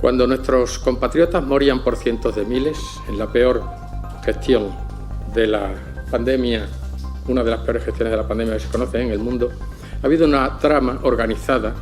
Cuando nuestros compatriotas morían por cientos de miles en la peor gestión de la pandemia, una de las peores gestiones de la pandemia que se conoce en el mundo, ha habido una trama organizada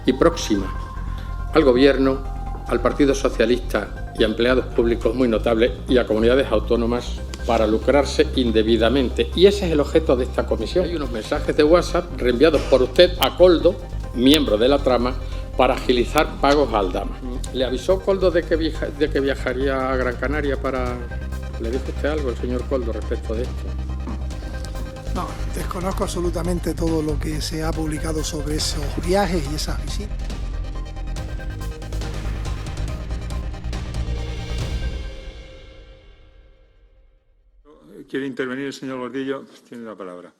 y próxima al Gobierno, al Partido Socialista y a empleados públicos muy notables y a comunidades autónomas para lucrarse indebidamente. Y ese es el objeto de esta comisión. Hay unos mensajes de WhatsApp reenviados por usted a Koldo, miembro de la trama, para agilizar pagos a Aldama. ¿Le avisó Koldo de que viajaría a Gran Canaria para...? ¿Le dijo usted algo el señor Koldo respecto de esto? No, desconozco absolutamente todo lo que se ha publicado sobre esos viajes y esas visitas. ¿Quiere intervenir el señor Gordillo? Pues tiene la palabra.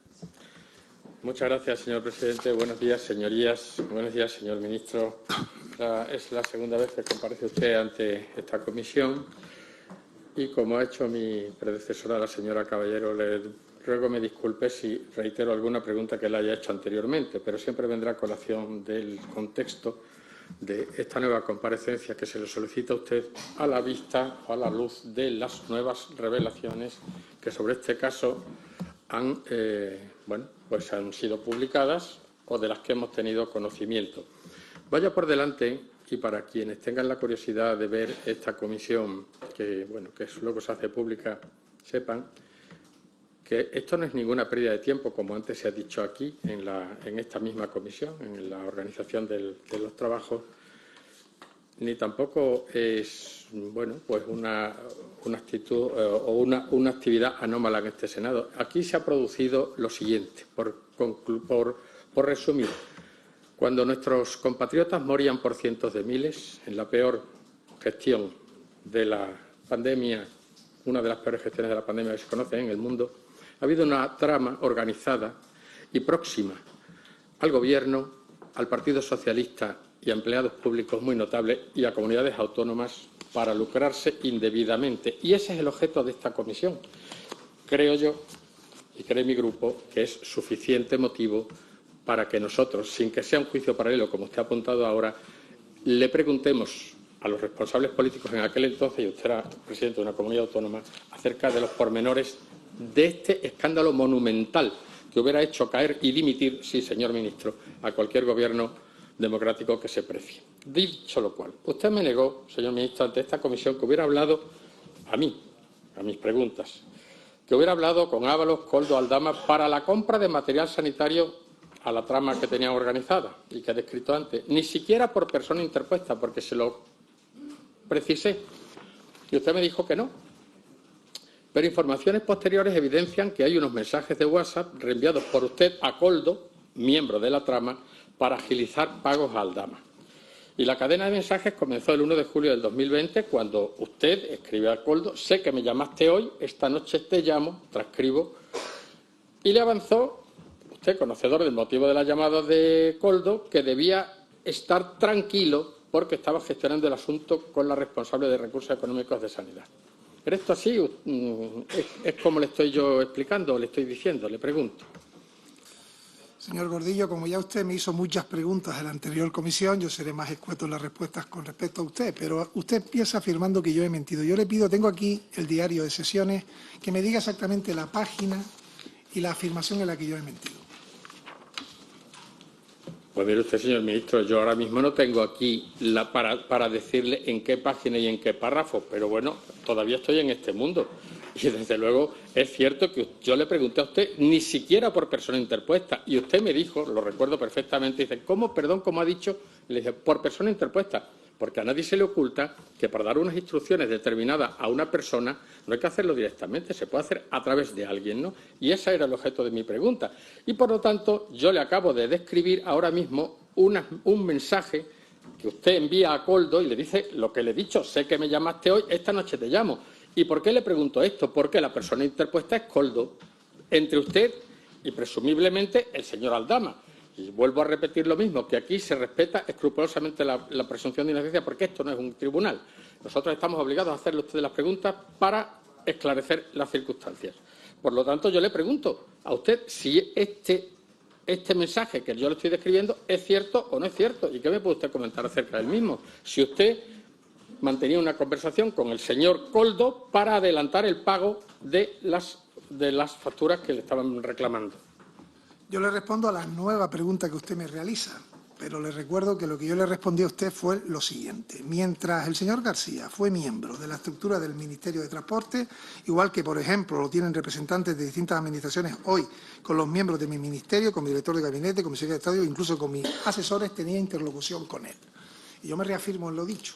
Muchas gracias, señor presidente. Buenos días, señorías. Buenos días, señor ministro. Es la segunda vez que comparece usted ante esta comisión y, como ha hecho mi predecesora, la señora Caballero, le ruego me disculpe si reitero alguna pregunta que le haya hecho anteriormente, pero siempre vendrá a colación del contexto de esta nueva comparecencia que se le solicita a usted a la vista o a la luz de las nuevas revelaciones que sobre este caso han sido publicadas o de las que hemos tenido conocimiento. Vaya por delante, y para quienes tengan la curiosidad de ver esta comisión, que luego se hace pública, sepan que esto no es ninguna pérdida de tiempo, como antes se ha dicho aquí, en esta misma comisión, en la organización de los trabajos, ni tampoco es una actitud o una actividad anómala en este Senado. Aquí se ha producido lo siguiente, por resumir. Cuando nuestros compatriotas morían por cientos de miles en la peor gestión de la pandemia, una de las peores gestiones de la pandemia que se conoce en el mundo, ha habido una trama organizada y próxima al Gobierno, al Partido Socialista y a empleados públicos muy notables y a comunidades autónomas para lucrarse indebidamente. Y ese es el objeto de esta comisión. Creo yo, y cree mi grupo, que es suficiente motivo para que nosotros, sin que sea un juicio paralelo, como usted ha apuntado ahora, le preguntemos a los responsables políticos en aquel entonces, y usted era presidente de una comunidad autónoma, acerca de los pormenores de este escándalo monumental que hubiera hecho caer y dimitir, sí, señor ministro, a cualquier gobierno democrático que se precie. Dicho lo cual, usted me negó, señor ministro, ante esta comisión que hubiera hablado a mis preguntas, que hubiera hablado con Ábalos, Koldo, Aldama para la compra de material sanitario a la trama que tenían organizada y que he descrito antes, ni siquiera por persona interpuesta, porque se lo precisé. Y usted me dijo que no. Pero informaciones posteriores evidencian que hay unos mensajes de WhatsApp reenviados por usted a Koldo, miembro de la trama, para agilizar pagos a Aldama. Y la cadena de mensajes comenzó el 1 de julio del 2020, cuando usted escribe a Koldo: sé que me llamaste hoy, esta noche te llamo, transcribo, y le avanzó, usted conocedor del motivo de la llamada de Koldo, que debía estar tranquilo porque estaba gestionando el asunto con la responsable de recursos económicos de Sanidad. ¿Pero esto así es como le estoy yo explicando o le estoy diciendo? Le pregunto. Señor Gordillo, como ya usted me hizo muchas preguntas en la anterior comisión, yo seré más escueto en las respuestas con respecto a usted, pero usted empieza afirmando que yo he mentido. Yo le pido, tengo aquí el diario de sesiones, que me diga exactamente la página y la afirmación en la que yo he mentido. Pues mire usted, señor ministro, yo ahora mismo no tengo aquí para decirle en qué página y en qué párrafo, pero bueno, todavía estoy en este mundo. Y desde luego es cierto que yo le pregunté a usted, ni siquiera por persona interpuesta, y usted me dijo, lo recuerdo perfectamente, dice, ¿cómo, perdón, cómo ha dicho? Le dije, por persona interpuesta, porque a nadie se le oculta que para dar unas instrucciones determinadas a una persona no hay que hacerlo directamente, se puede hacer a través de alguien, ¿no? Y ese era el objeto de mi pregunta. Y, por lo tanto, yo le acabo de describir ahora mismo un mensaje que usted envía a Koldo y le dice lo que le he dicho: sé que me llamaste hoy, esta noche te llamo. ¿Y por qué le pregunto esto? Porque la persona interpuesta es Koldo, entre usted y presumiblemente el señor Aldama. Y vuelvo a repetir lo mismo, que aquí se respeta escrupulosamente la presunción de inocencia, porque esto no es un tribunal. Nosotros estamos obligados a hacerle a ustedes las preguntas para esclarecer las circunstancias. Por lo tanto, yo le pregunto a usted si este mensaje que yo le estoy describiendo es cierto o no es cierto. ¿Y qué me puede usted comentar acerca del mismo? Si usted mantenía una conversación con el señor Koldo para adelantar el pago de las facturas que le estaban reclamando. Yo le respondo a la nueva pregunta que usted me realiza, pero le recuerdo que lo que yo le respondí a usted fue lo siguiente. Mientras el señor García fue miembro de la estructura del Ministerio de Transporte, igual que, por ejemplo, lo tienen representantes de distintas administraciones hoy con los miembros de mi ministerio, con mi director de gabinete, con mi secretario, incluso con mis asesores, tenía interlocución con él. Y yo me reafirmo en lo dicho.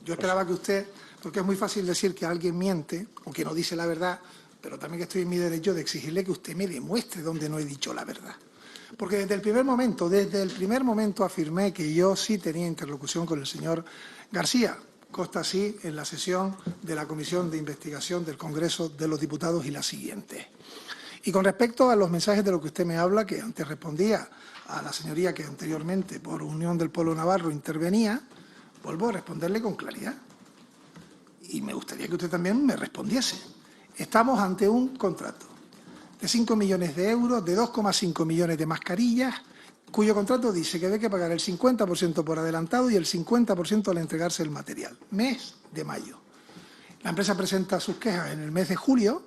Yo esperaba que usted, porque es muy fácil decir que alguien miente o que no dice la verdad, pero también que estoy en mi derecho de exigirle que usted me demuestre dónde no he dicho la verdad. Porque desde el primer momento afirmé que yo sí tenía interlocución con el señor García. Consta así en la sesión de la Comisión de Investigación del Congreso de los Diputados y la siguiente. Y con respecto a los mensajes de lo que usted me habla, que antes respondía a la señoría que anteriormente por Unión del Pueblo Navarro intervenía, vuelvo a responderle con claridad. Y me gustaría que usted también me respondiese. Estamos ante un contrato de 5 millones de euros, de 2,5 millones de mascarillas, cuyo contrato dice que hay que pagar el 50% por adelantado y el 50% al entregarse el material. Mes de mayo. La empresa presenta sus quejas en el mes de julio.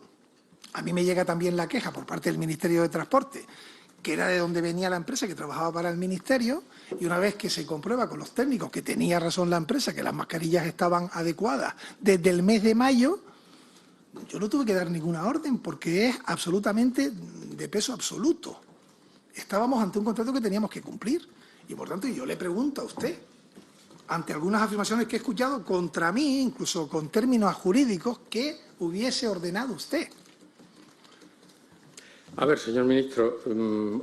A mí me llega también la queja por parte del Ministerio de Transporte, que era de donde venía la empresa, que trabajaba para el Ministerio, y una vez que se comprueba con los técnicos que tenía razón la empresa, que las mascarillas estaban adecuadas desde el mes de mayo, yo no tuve que dar ninguna orden porque es absolutamente de peso absoluto. Estábamos ante un contrato que teníamos que cumplir y, por tanto, yo le pregunto a usted, ante algunas afirmaciones que he escuchado contra mí, incluso con términos jurídicos, ¿qué hubiese ordenado usted? A ver, señor ministro,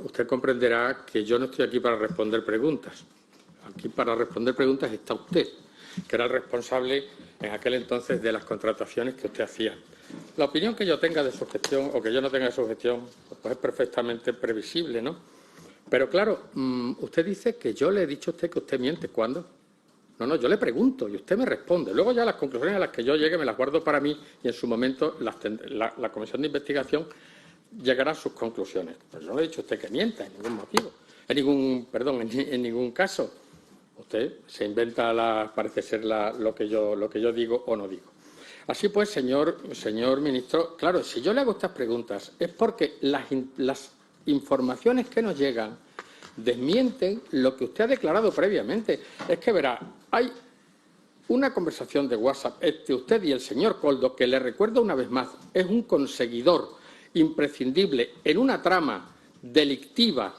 usted comprenderá que yo no estoy aquí para responder preguntas. Aquí para responder preguntas está usted, que era el responsable en aquel entonces de las contrataciones que usted hacía. La opinión que yo tenga de su gestión o que yo no tenga de su gestión pues es perfectamente previsible, ¿no? Pero claro, usted dice que yo le he dicho a usted que usted miente. ¿Cuándo? No, yo le pregunto y usted me responde. Luego ya las conclusiones a las que yo llegue me las guardo para mí y en su momento la Comisión de Investigación llegará a sus conclusiones. Pero yo no le he dicho a usted que mienta en ningún motivo, en ningún caso. Usted se inventa, parece ser lo que yo digo o no digo. Así pues, señor ministro, claro, si yo le hago estas preguntas es porque las informaciones que nos llegan desmienten lo que usted ha declarado previamente. Es que verá, hay una conversación de WhatsApp entre usted y el señor Koldo que, le recuerdo una vez más, es un conseguidor imprescindible en una trama delictiva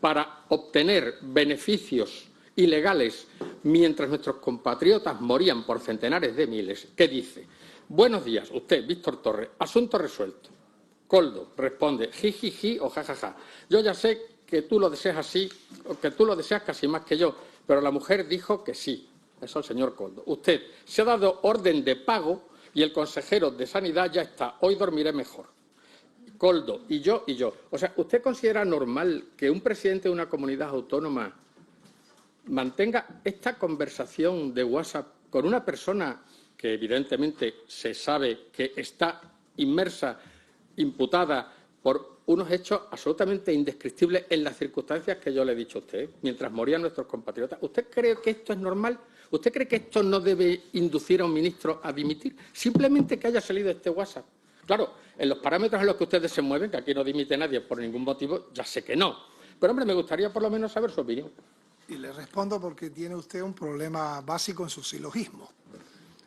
para obtener beneficios ilegales mientras nuestros compatriotas morían por centenares de miles, que dice: buenos días, usted, Víctor Torres, asunto resuelto. Koldo responde: jijiji o jajaja. Yo ya sé que tú lo deseas así, o que tú lo deseas casi más que yo, pero la mujer dijo que sí. Eso el señor Koldo. Usted se ha dado orden de pago y el consejero de Sanidad ya está. Hoy dormiré mejor. Koldo, y yo. O sea, ¿usted considera normal que un presidente de una comunidad autónoma mantenga esta conversación de WhatsApp con una persona que evidentemente se sabe que está inmersa, imputada por unos hechos absolutamente indescriptibles en las circunstancias que yo le he dicho a usted, mientras morían nuestros compatriotas? ¿Usted cree que esto es normal? ¿Usted cree que esto no debe inducir a un ministro a dimitir? Simplemente que haya salido este WhatsApp. Claro, en los parámetros en los que ustedes se mueven, que aquí no dimite nadie por ningún motivo, ya sé que no. Pero, hombre, me gustaría por lo menos saber su opinión. Y le respondo porque tiene usted un problema básico en su silogismo.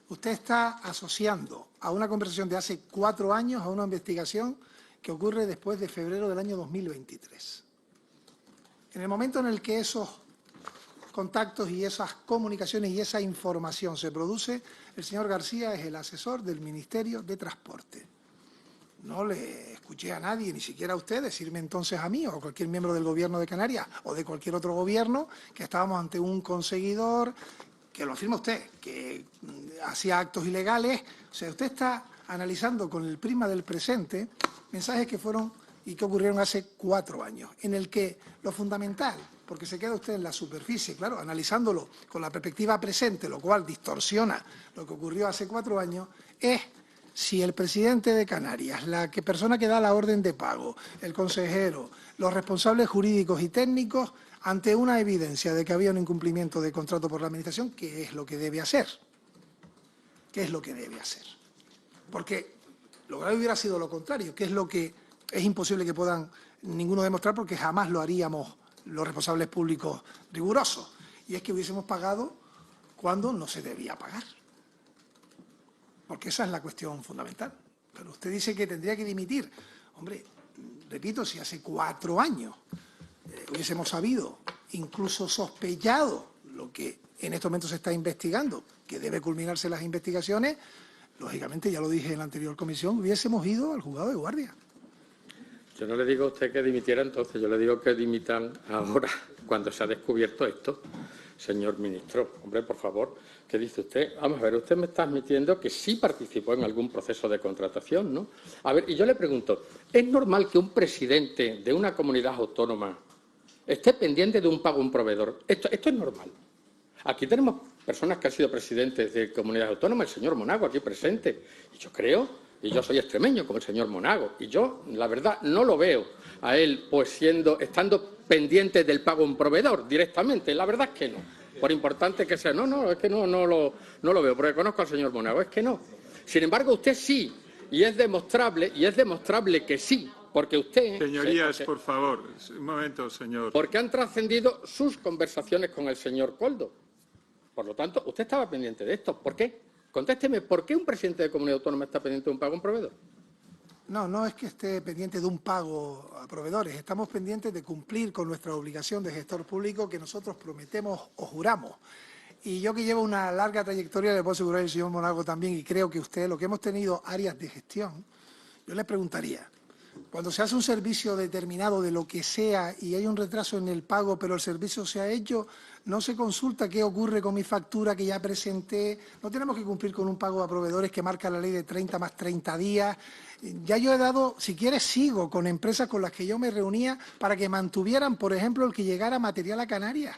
Usted está asociando a una conversación de hace 4 años a una investigación que ocurre después de febrero del año 2023. En el momento en el que esos contactos y esas comunicaciones y esa información se produce, el señor García es el asesor del Ministerio de Transporte. No le escuché a nadie, ni siquiera a usted, decirme entonces a mí o a cualquier miembro del Gobierno de Canarias o de cualquier otro gobierno que estábamos ante un conseguidor, que lo afirma usted, que hacía actos ilegales. O sea, usted está analizando con el prisma del presente mensajes que fueron y que ocurrieron hace 4 años, en el que lo fundamental, porque se queda usted en la superficie, claro, analizándolo con la perspectiva presente, lo cual distorsiona lo que ocurrió hace 4 años, es si el presidente de Canarias, la persona que da la orden de pago, el consejero, los responsables jurídicos y técnicos, ante una evidencia de que había un incumplimiento de contrato por la Administración, ¿qué es lo que debe hacer? qué es lo que debe hacer. Porque lo grave hubiera sido lo contrario, que es lo que es imposible que puedan ninguno demostrar porque jamás lo haríamos los responsables públicos rigurosos. Y es que hubiésemos pagado cuando no se debía pagar. Porque esa es la cuestión fundamental. Pero usted dice que tendría que dimitir. Hombre, repito, si hace 4 años hubiésemos sabido, incluso sospechado, lo que en estos momentos se está investigando, que debe culminarse las investigaciones, lógicamente, ya lo dije en la anterior comisión, hubiésemos ido al juzgado de guardia. Yo no le digo a usted que dimitiera entonces, yo le digo que dimitan ahora, cuando se ha descubierto esto. Señor ministro, hombre, por favor, ¿qué dice usted? Vamos a ver, usted me está admitiendo que sí participó en algún proceso de contratación, ¿no? A ver, y yo le pregunto, ¿es normal que un presidente de una comunidad autónoma esté pendiente de un pago a un proveedor? Esto es normal. Aquí tenemos personas que han sido presidentes de comunidades autónomas, el señor Monago aquí presente, y yo creo, y yo soy extremeño como el señor Monago, y yo, la verdad, no lo veo a él pues estando pendiente del pago a un proveedor directamente. La verdad es que no. Por importante que sea. No, es que no lo veo, porque conozco al señor Monago, es que no. Sin embargo, usted sí, y es demostrable que sí, porque usted... Señorías, por favor, un momento, señor. Porque han trascendido sus conversaciones con el señor Koldo. Por lo tanto, usted estaba pendiente de esto. ¿Por qué? Contésteme, ¿por qué un presidente de comunidad autónoma está pendiente de un pago a un proveedor? No es que esté pendiente de un pago a proveedores, estamos pendientes de cumplir con nuestra obligación de gestor público que nosotros prometemos o juramos. Y yo que llevo una larga trayectoria, le puedo asegurar al señor Monago también, y creo que usted, lo que hemos tenido áreas de gestión, yo le preguntaría, cuando se hace un servicio determinado de lo que sea y hay un retraso en el pago, pero el servicio se ha hecho, no se consulta qué ocurre con mi factura que ya presenté, no tenemos que cumplir con un pago a proveedores que marca la ley de 30 más 30 días. Ya yo he dado, si quieres sigo con empresas con las que yo me reunía para que mantuvieran, por ejemplo, el que llegara material a Canarias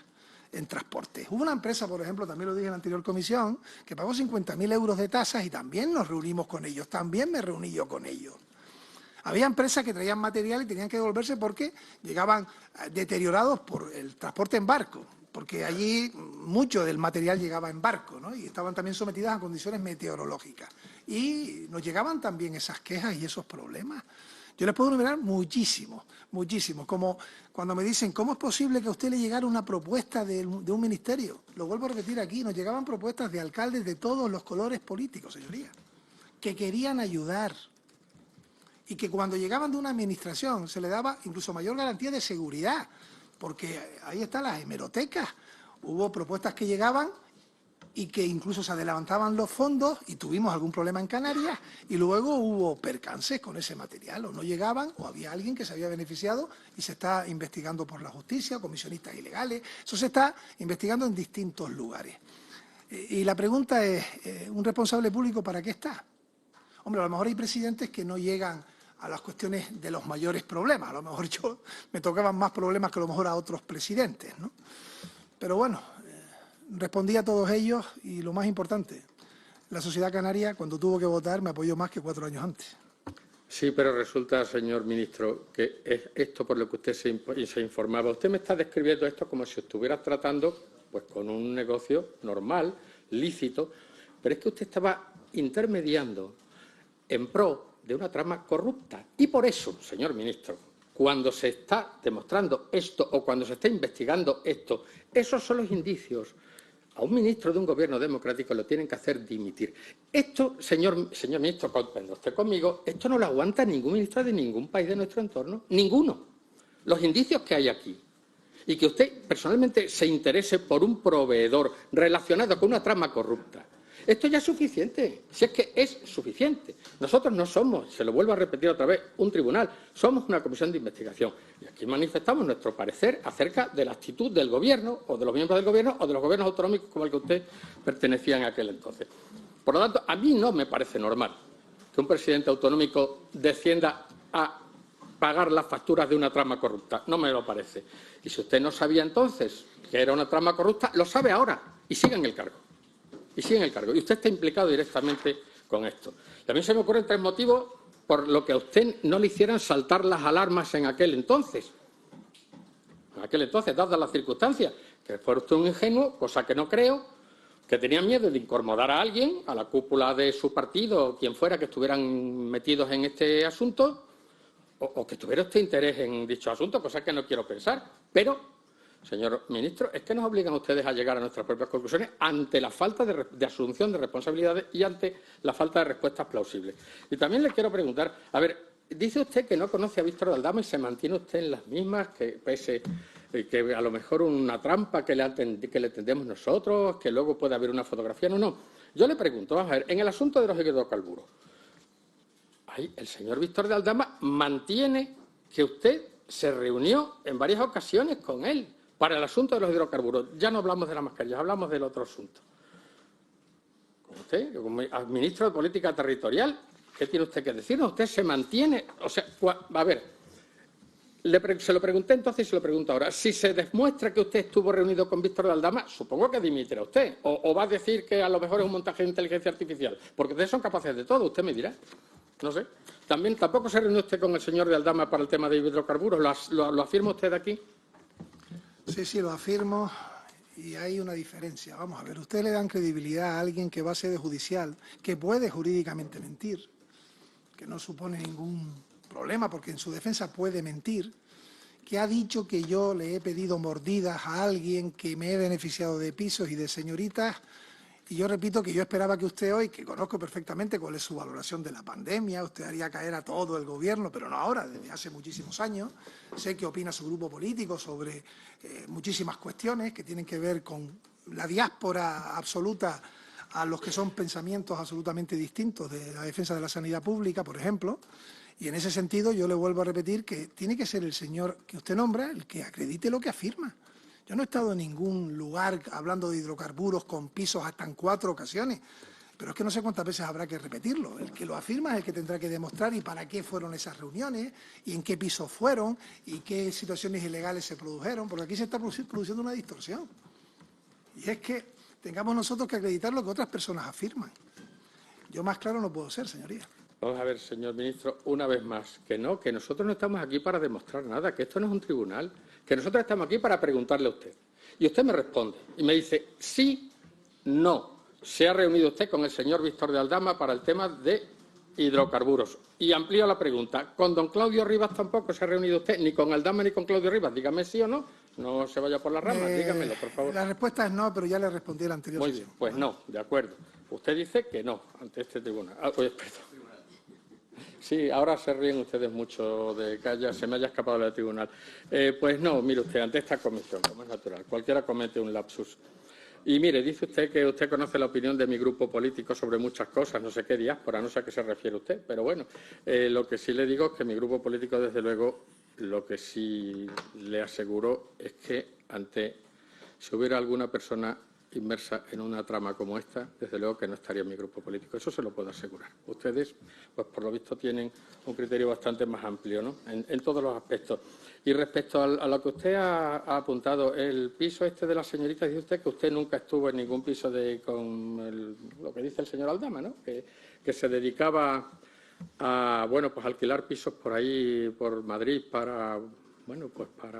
en transporte. Hubo una empresa, por ejemplo, también lo dije en la anterior comisión, que pagó 50.000 euros de tasas y también nos reunimos con ellos, también me reuní yo con ellos. Había empresas que traían material y tenían que devolverse porque llegaban deteriorados por el transporte en barco, porque allí mucho del material llegaba en barco, ¿no? Y estaban también sometidas a condiciones meteorológicas. Y nos llegaban también esas quejas y esos problemas. Yo les puedo enumerar muchísimos, como cuando me dicen, ¿cómo es posible que a usted le llegara una propuesta de un ministerio? Lo vuelvo a repetir aquí, nos llegaban propuestas de alcaldes de todos los colores políticos, señoría, que querían ayudar. Y que cuando llegaban de una administración se le daba incluso mayor garantía de seguridad, porque ahí están las hemerotecas. Hubo propuestas que llegaban y que incluso se adelantaban los fondos y tuvimos algún problema en Canarias y luego hubo percances con ese material, o no llegaban o había alguien que se había beneficiado y se está investigando por la justicia, comisionistas ilegales, eso se está investigando en distintos lugares. Y la pregunta es, ¿un responsable público para qué está? Hombre, a lo mejor hay presidentes que no llegan a las cuestiones de los mayores problemas. A lo mejor yo me tocaban más problemas que a lo mejor a otros presidentes, ¿no? Pero bueno, respondí a todos ellos y lo más importante, la sociedad canaria cuando tuvo que votar me apoyó más que 4 años antes. Sí, pero resulta, señor ministro, que es esto por lo que usted se informaba. Usted me está describiendo esto como si estuviera tratando pues con un negocio normal, lícito, pero es que usted estaba intermediando en pro de una trama corrupta. Y por eso, señor ministro, cuando se está demostrando esto o cuando se está investigando esto, esos son los indicios. A un ministro de un gobierno democrático lo tienen que hacer dimitir. Esto, señor ministro, cuando esté conmigo, esto no lo aguanta ningún ministro de ningún país de nuestro entorno. Ninguno. Los indicios que hay aquí. Y que usted personalmente se interese por un proveedor relacionado con una trama corrupta. Esto ya es suficiente, si es que es suficiente. Nosotros no somos, se lo vuelvo a repetir otra vez, un tribunal, somos una comisión de investigación. Y aquí manifestamos nuestro parecer acerca de la actitud del Gobierno, o de los miembros del Gobierno, o de los gobiernos autonómicos como el que usted pertenecía en aquel entonces. Por lo tanto, a mí no me parece normal que un presidente autonómico descienda a pagar las facturas de una trama corrupta. No me lo parece. Y si usted no sabía entonces que era una trama corrupta, lo sabe ahora y sigue en el cargo. Y usted está implicado directamente con esto. Y a mí se me ocurren 3 motivos por lo que a usted no le hicieran saltar las alarmas en aquel entonces. Dadas las circunstancias, que fuera usted un ingenuo, cosa que no creo, que tenían miedo de incomodar a alguien, a la cúpula de su partido o quien fuera que estuvieran metidos en este asunto, o que tuviera usted interés en dicho asunto, cosa que no quiero pensar. Pero, señor ministro, es que nos obligan ustedes a llegar a nuestras propias conclusiones ante la falta de asunción de responsabilidades y ante la falta de respuestas plausibles. Y también le quiero preguntar, a ver, dice usted que no conoce a Víctor de Aldama y se mantiene usted en las mismas, que pese que a lo mejor una trampa que le tendemos nosotros, que luego puede haber una fotografía. No. Yo le pregunto, vamos a ver, en el asunto de los hidrocarburos, el señor Víctor de Aldama mantiene que usted se reunió en varias ocasiones con él para el asunto de los hidrocarburos. Ya no hablamos de las mascarillas, hablamos del otro asunto. Usted, como ministro de Política Territorial, ¿qué tiene usted que decirnos? Usted se mantiene... O sea, a ver, se lo pregunté entonces y se lo pregunto ahora. Si se demuestra que usted estuvo reunido con Víctor de Aldama, supongo que dimitirá usted. O va a decir que a lo mejor es un montaje de inteligencia artificial. Porque ustedes son capaces de todo, usted me dirá. No sé. ¿Tampoco se reunió usted con el señor de Aldama para el tema de hidrocarburos? ¿Lo afirma usted aquí? Sí, lo afirmo. Y hay una diferencia. Vamos a ver, ustedes le dan credibilidad a alguien que va a sede judicial, que puede jurídicamente mentir, que no supone ningún problema porque en su defensa puede mentir, que ha dicho que yo le he pedido mordidas a alguien, que me he beneficiado de pisos y de señoritas. Y yo repito que yo esperaba que usted hoy, que conozco perfectamente cuál es su valoración de la pandemia, usted haría caer a todo el gobierno, pero no ahora, desde hace muchísimos años. Sé que opina su grupo político sobre muchísimas cuestiones que tienen que ver con la diáspora absoluta a los que son pensamientos absolutamente distintos de la defensa de la sanidad pública, por ejemplo. Y en ese sentido yo le vuelvo a repetir que tiene que ser el señor que usted nombra el que acredite lo que afirma. Yo no he estado en ningún lugar hablando de hidrocarburos con pisos hasta en 4 ocasiones, pero es que no sé cuántas veces habrá que repetirlo. El que lo afirma es el que tendrá que demostrar y para qué fueron esas reuniones, y en qué pisos fueron, y qué situaciones ilegales se produjeron, porque aquí se está produciendo una distorsión. Y es que tengamos nosotros que acreditar lo que otras personas afirman. Yo más claro no puedo ser, señoría. Vamos a ver, señor ministro, una vez más, que nosotros no estamos aquí para demostrar nada, que esto no es un tribunal, que nosotros estamos aquí para preguntarle a usted. Y usted me responde y me dice, sí, no. ¿Se ha reunido usted con el señor Víctor de Aldama para el tema de hidrocarburos? Y amplío la pregunta, ¿con don Claudio Rivas tampoco se ha reunido usted, ni con Aldama ni con Claudio Rivas? Dígame sí o no, no se vaya por las ramas, dígamelo, por favor. La respuesta es no, pero ya le respondí la anterior sesión. Muy bien, pues no, de acuerdo. Usted dice que no ante este tribunal. Oye, perdón. Sí, ahora se ríen ustedes mucho de que se me haya escapado del tribunal. Pues no, mire usted, ante esta comisión, como es natural, cualquiera comete un lapsus. Y mire, dice usted que usted conoce la opinión de mi grupo político sobre muchas cosas, no sé qué diáspora, no sé a qué se refiere usted, pero bueno, lo que sí le digo es que mi grupo político, desde luego, lo que sí le aseguro es que si hubiera alguna persona inmersa en una trama como esta, desde luego que no estaría en mi grupo político. Eso se lo puedo asegurar. Ustedes, pues por lo visto, tienen un criterio bastante más amplio, ¿no?, en todos los aspectos. Y respecto a lo que usted ha apuntado, el piso este de la señorita, dice usted que usted nunca estuvo en ningún piso con lo que dice el señor Aldama, ¿no?, que se dedicaba a, bueno, pues alquilar pisos por ahí, por Madrid, para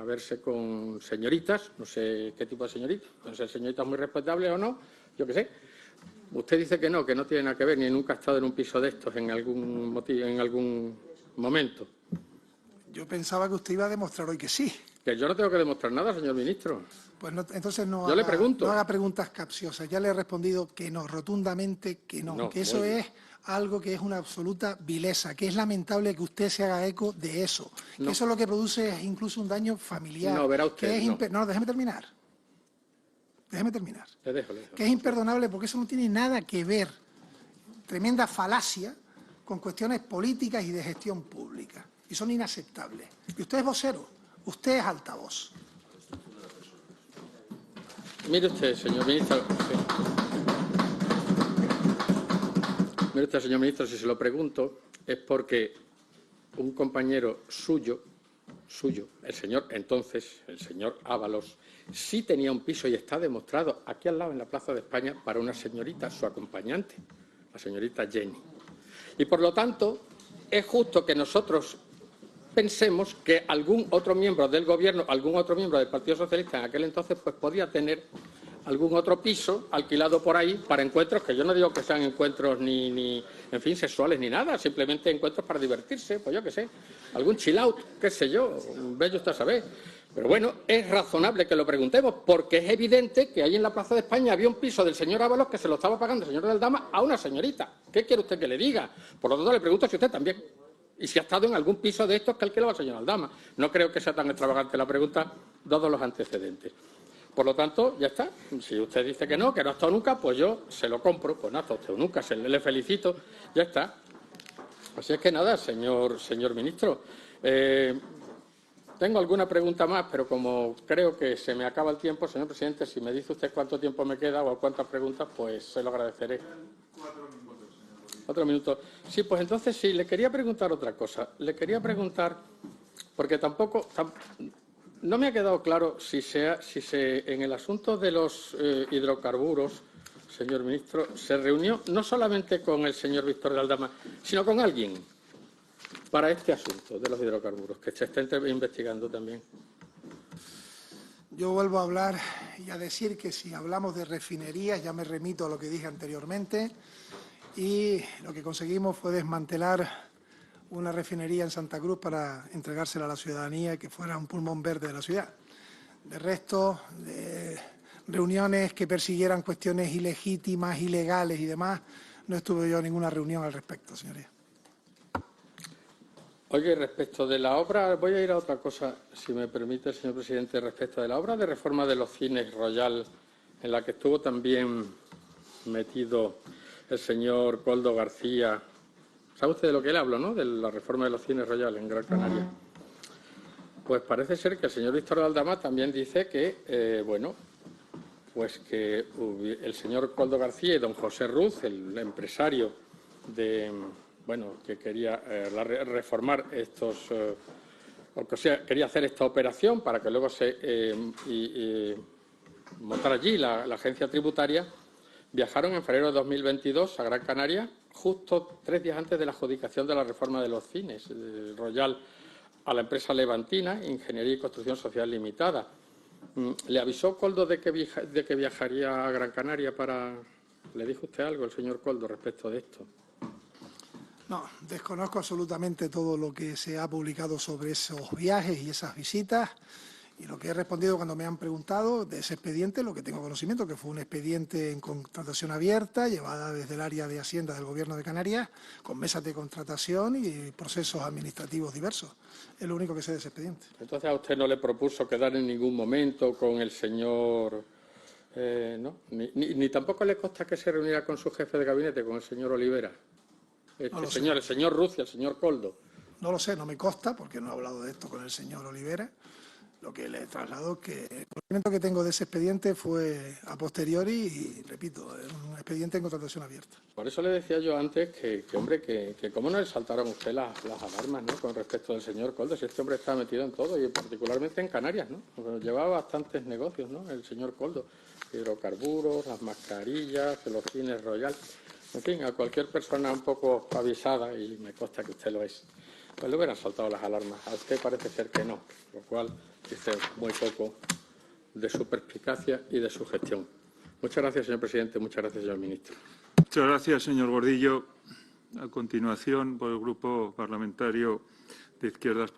verse con señoritas, no sé qué tipo de señoritas, no sé, señoritas muy respetables o no, yo qué sé. Usted dice que no tiene nada que ver, ni nunca ha estado en un piso de estos en algún momento. Yo pensaba que usted iba a demostrar hoy que sí. Que yo no tengo que demostrar nada, señor ministro. Pues no, entonces no yo le pregunto. No haga preguntas capciosas. Ya le he respondido que no, rotundamente que no que eso es algo que es una absoluta vileza, que es lamentable que usted se haga eco de eso, que eso lo que produce es incluso un daño familiar. No, verá usted, no, déjeme terminar. Le dejo. Que es imperdonable porque eso no tiene nada que ver, tremenda falacia, con cuestiones políticas y de gestión pública. Y son inaceptables. Y usted es vocero, usted es altavoz. Mire usted, señor ministro. Mire usted, señor ministro, si se lo pregunto es porque un compañero suyo, el señor Ábalos, sí tenía un piso y está demostrado aquí al lado en la Plaza de España para una señorita, su acompañante, la señorita Jenny. Y por lo tanto, es justo que nosotros pensemos que algún otro miembro del Gobierno, algún otro miembro del Partido Socialista en aquel entonces, pues podía tener algún otro piso alquilado por ahí para encuentros, que yo no digo que sean encuentros ni en fin, sexuales ni nada, simplemente encuentros para divertirse, pues yo qué sé, algún chill out, qué sé yo, bello usted sabe. Pero bueno, es razonable que lo preguntemos, porque es evidente que ahí en la Plaza de España había un piso del señor Ábalos que se lo estaba pagando el señor de Aldama a una señorita. ¿Qué quiere usted que le diga? Por lo tanto, le pregunto si usted también. Y si ha estado en algún piso de estos que alquilaba el señor Aldama. No creo que sea tan extravagante la pregunta, dados los antecedentes. Por lo tanto, ya está. Si usted dice que no ha estado nunca, pues yo se lo compro. Pues no ha estado usted nunca, le felicito. Ya está. Así es que nada, señor ministro. Tengo alguna pregunta más, pero como creo que se me acaba el tiempo, señor presidente, si me dice usted cuánto tiempo me queda o cuántas preguntas, pues se lo agradeceré. 4 minutos. Sí, pues entonces sí, le quería preguntar otra cosa. Le quería preguntar, porque no me ha quedado claro si en el asunto de los hidrocarburos, señor ministro, se reunió no solamente con el señor Víctor de Aldama, sino con alguien para este asunto de los hidrocarburos, que se está investigando también. Yo vuelvo a hablar y a decir que si hablamos de refinerías, ya me remito a lo que dije anteriormente, y lo que conseguimos fue desmantelar una refinería en Santa Cruz para entregársela a la ciudadanía y que fuera un pulmón verde de la ciudad. De resto, de reuniones que persiguieran cuestiones ilegítimas, ilegales y demás, no estuve yo en ninguna reunión al respecto, señoría. Oye, respecto de la obra, voy a ir a otra cosa, si me permite, señor presidente, respecto de la obra de reforma de los cines Royal, en la que estuvo también metido el señor Koldo García. ¿Sabe usted de lo que le hablo, no? De la reforma de los cines Royal en Gran Canaria. Pues parece ser que el señor Víctor de Aldama también dice que, pues que el señor Koldo García y don José Ruz, el empresario que quería reformar estos, o sea, quería hacer esta operación para que luego se montara allí la agencia tributaria, viajaron en febrero de 2022 a Gran Canaria, justo 3 días antes de la adjudicación de la reforma de los cines Royal a la empresa levantina, Ingeniería y Construcción Social Limitada. ¿Le avisó Koldo de que viajaría a Gran Canaria para...? ¿Le dijo usted algo el señor Koldo respecto de esto? No, desconozco absolutamente todo lo que se ha publicado sobre esos viajes y esas visitas. Y lo que he respondido cuando me han preguntado de ese expediente, lo que tengo conocimiento, que fue un expediente en contratación abierta, llevada desde el área de Hacienda del Gobierno de Canarias, con mesas de contratación y procesos administrativos diversos. Es lo único que sé de ese expediente. Entonces, ¿a usted no le propuso quedar en ningún momento con el señor... ¿no? Ni tampoco le consta que se reuniera con su jefe de gabinete, con el señor Olivera? El señor Ruz y el señor Koldo. No lo sé, no me consta, porque no he hablado de esto con el señor Olivera. Lo que le trasladó que el conocimiento que tengo de ese expediente fue a posteriori y, repito, es un expediente en contratación abierta. Por eso le decía yo antes que cómo no le saltaron a usted las alarmas, ¿no?, con respecto del señor Koldo, si este hombre está metido en todo y particularmente en Canarias, ¿no? Llevaba bastantes negocios, ¿no?, el señor Koldo, hidrocarburos, las mascarillas, los cines Royal, en fin, a cualquier persona un poco avisada, y me consta que usted lo es, pues le hubieran saltado las alarmas. A usted parece ser que no, lo cual dice muy poco de su perspicacia y de su gestión. Muchas gracias, señor presidente. Muchas gracias, señor ministro. Muchas gracias, señor Gordillo. A continuación, por el Grupo Parlamentario de Izquierdas